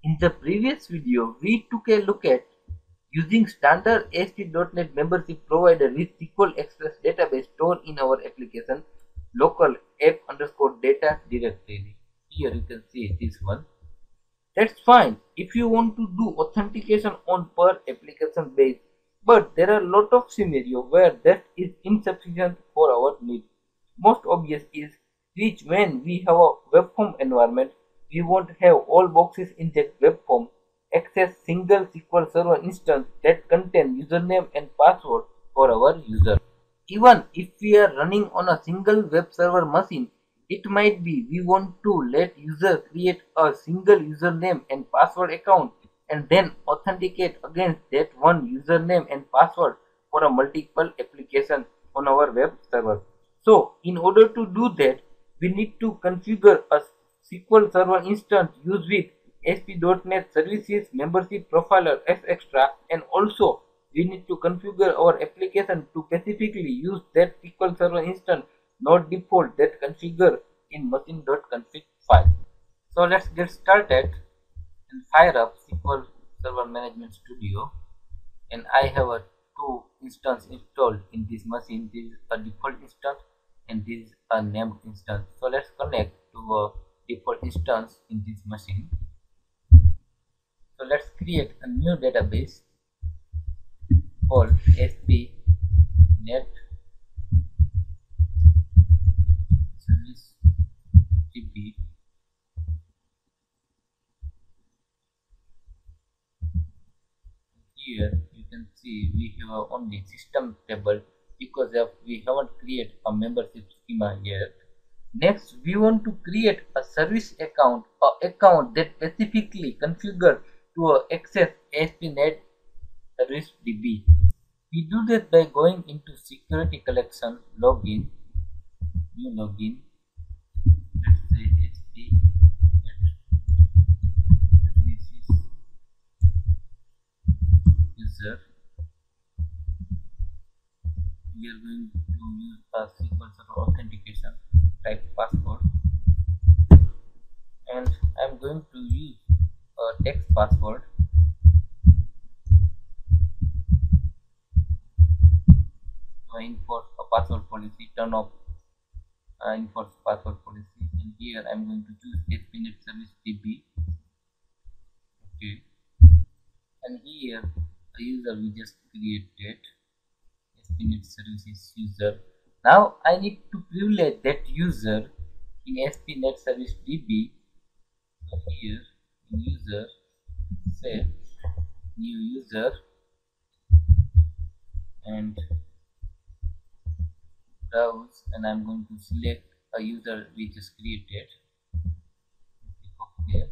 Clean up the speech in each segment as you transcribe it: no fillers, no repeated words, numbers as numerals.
In the previous video, we took a look at using standard ASP.NET membership provider with SQL Express database stored in our application local app_data directory. Here you can see this one. That's fine if you want to do authentication on per application base, but there are a lot of scenarios where that is insufficient for our need. Most obvious is which when we have a web form environment, we won't have all boxes in that web form. Access single SQL Server instance that contain username and password for our user. Even if we are running on a single web server machine, it might be we want to let user create a single username and password account and then authenticate against that one username and password for a multiple application on our web server. So in order to do that, we need to configure a SQL Server instance used with ASP.NET Services Membership Profiler F extra, and also we need to configure our application to specifically use that SQL Server instance, not default that configure in machine.config file. So let's get started and fire up SQL Server Management Studio, and I have a two instance installed in this machine. This is a default instance and this is a named instance. So let's connect to a default instance in this machine. So let's create a new database called ASP.NET Service DB. Here you can see we have only system table because we haven't created a membership schema yet. Next, we want to create a service account, that specifically configured to access ASP.NET Service DB. We do that by going into security collection, login, new login. Let's say ASP.NET Services user. We are going to use a SQL Server authentication, type password, and I'm going to use a text password. To enforce a password policy, turn off enforce password policy, and here I'm going to choose ASP.NET Service DB. Okay, and here the user we just created, ASP.NET Services user. Now I need to privilege that user in ASP.NET Service DB. So here in user, say new user and browse, and I'm going to select a user we just created. Click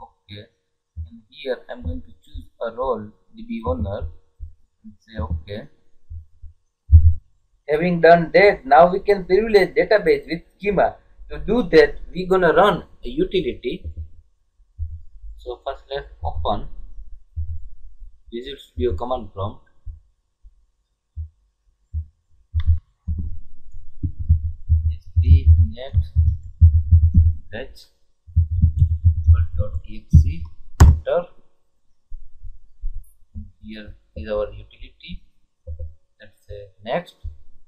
OK, and here I'm going to choose a role DB owner and say OK. Having done that, now we can privilege database with schema. To do that, we're gonna run a utility. So first let's open Visual Studio command prompt. ASP.NET fetch .exe enter. Here is our utility. Let's say next.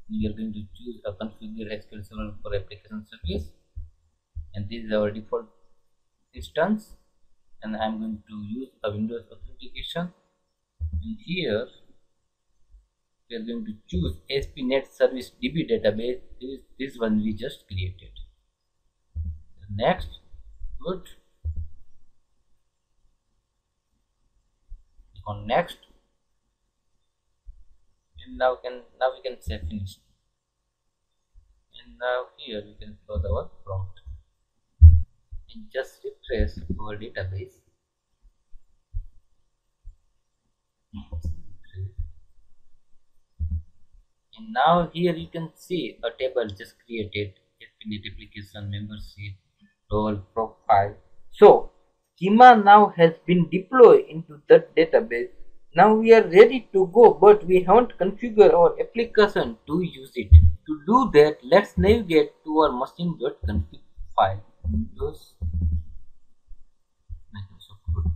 We are going to choose a configure SQL Server for application service, and this is our default instance, and I'm going to use a Windows authentication, and here we are going to choose ASP.NET Service DB database. This one we just created. Next, good. Click on next, and now we can say finish. And now here we can close our prompt and just refresh our database. And now here you can see a table just created, ASP.NET application, membership, role, profile. So schema now has been deployed into that database. Now we are ready to go, but we haven't configured our application to use it. To do that, let's navigate to our machine.config file, Windows, Microsoft Root.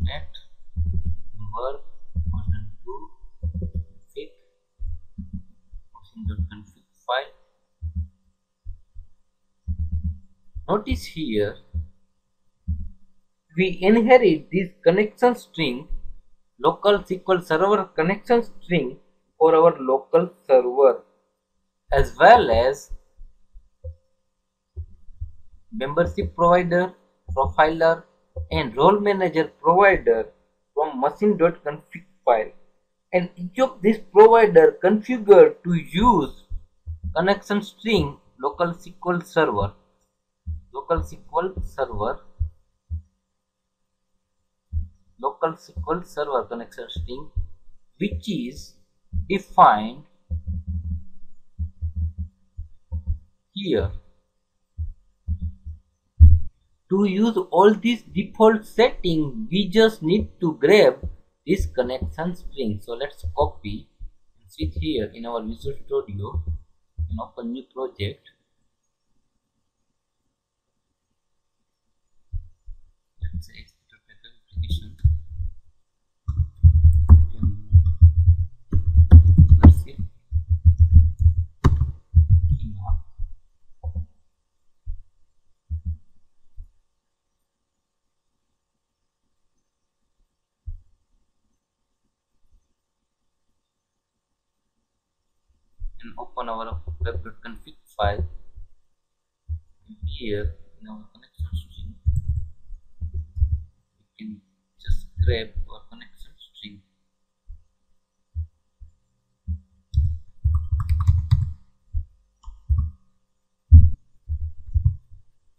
notice here we inherit this connection string, local SQL server connection string for our local server, as well as membership provider, profiler, and role manager provider from machine.config file. And each of these provider configured to use connection string local SQL server local SQL server connection string, which is defined here. To use all these default settings, we just need to grab this connection string. So let's copy and switch here in our Visual Studio and open new project. Let's say application. Mercy. And open our web.config file. Here in our connection string, we can just grab our connection string.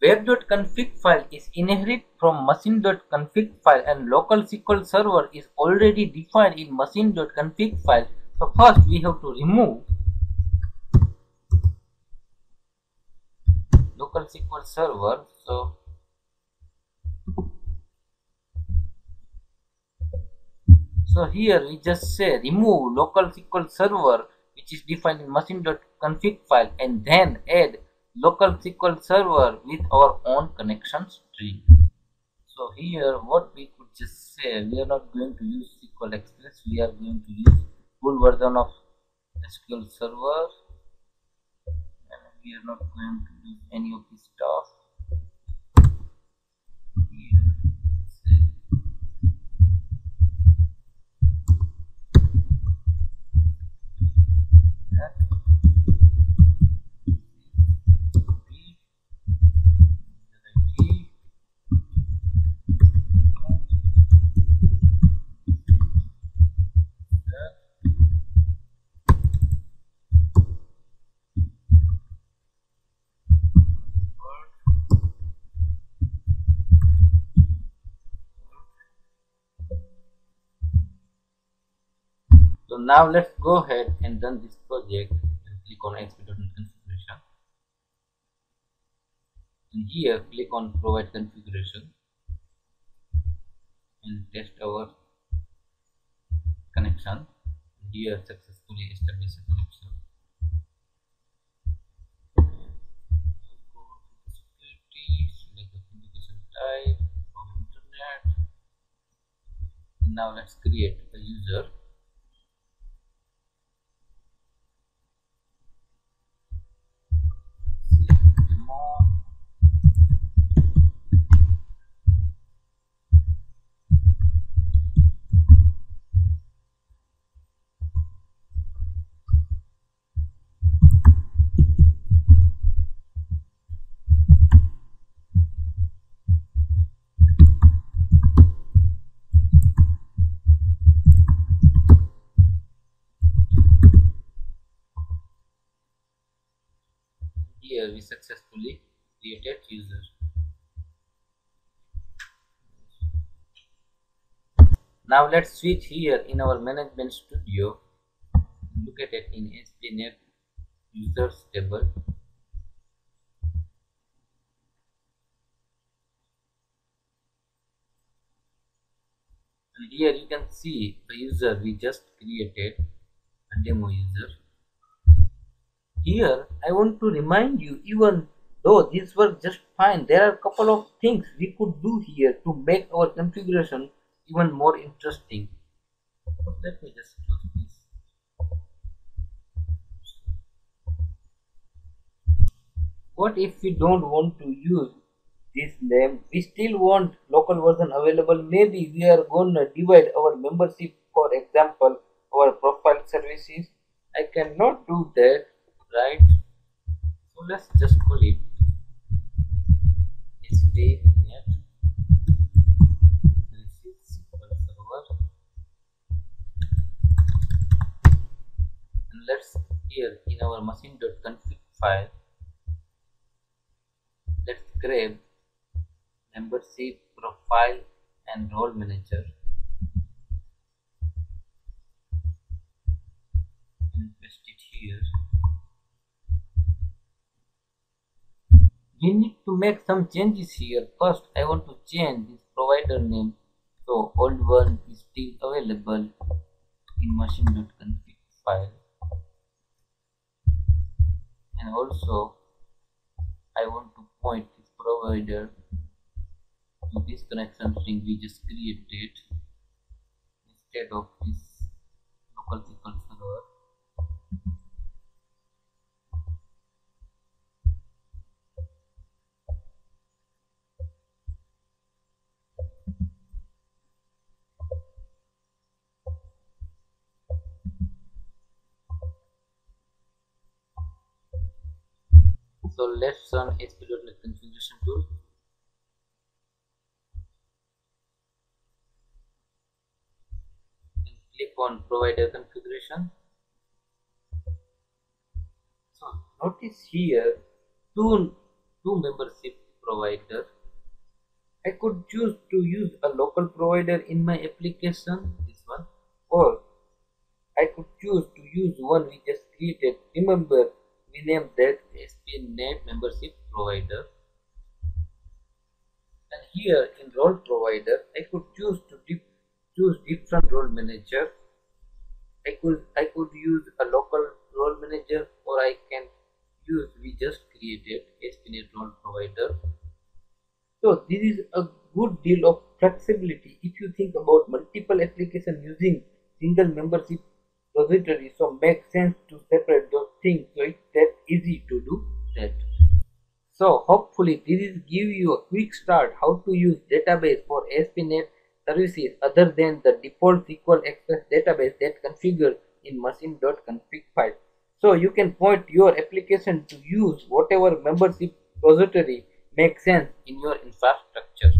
Web.config file is inherited from machine.config file, and local SQL server is already defined in machine.config file. So first we have to remove local SQL server. So here we just say remove local SQL server which is defined in machine.config file, and then add local SQL server with our own connection string. So here what we could just say, we are not going to use SQL Express, we are going to use full version of SQL server, and we are not going to use any of this stuff. Here say that So now let's go ahead and run this project and click on ASP.NET configuration. And here click on provide configuration and test our connection. Here successfully establish a connection. Go to security, select authentication type from internet. And now let's create a user. Here we successfully created user. Now let's switch here in our management studio. Look at it in ASP.NET users table. And here you can see the user we just created, a demo user. Here I want to remind you, even though this works just fine, there are a couple of things we could do here to make our configuration even more interesting. Let me just close this. What if we don't want to use this name. We still want local version available. Maybe we are gonna divide our membership, for example, our profile services. I cannot do that, right? So let's just call it SPNet services SQL server, and let's here in our machine.config file, let's grab membership, profile, and role manager and paste it here. We need to make some changes here. First, I want to change this provider name, so old one is still available in machine.config file, and also I want to point this provider to this connection string we just created instead of this local SQL server. So let's run ASP.NET configuration tool and click on provider configuration. So notice here two membership provider. I could choose to use a local provider in my application, this one, or I could choose to use one we just created. Remember, we named that ASP.NET membership provider. And here in role provider, I could choose to choose different role manager. I could use a local role manager, or I can use we just created ASP.NET role provider. So this is a good deal of flexibility if you think about multiple applications using single membership repository. So makes sense to separate those things. So it's that easy to do that. So hopefully this is give you a quick start how to use database for ASP.NET services other than the default SQL Express database that configured in machine.config file. So you can point your application to use whatever membership repository makes sense in your infrastructure.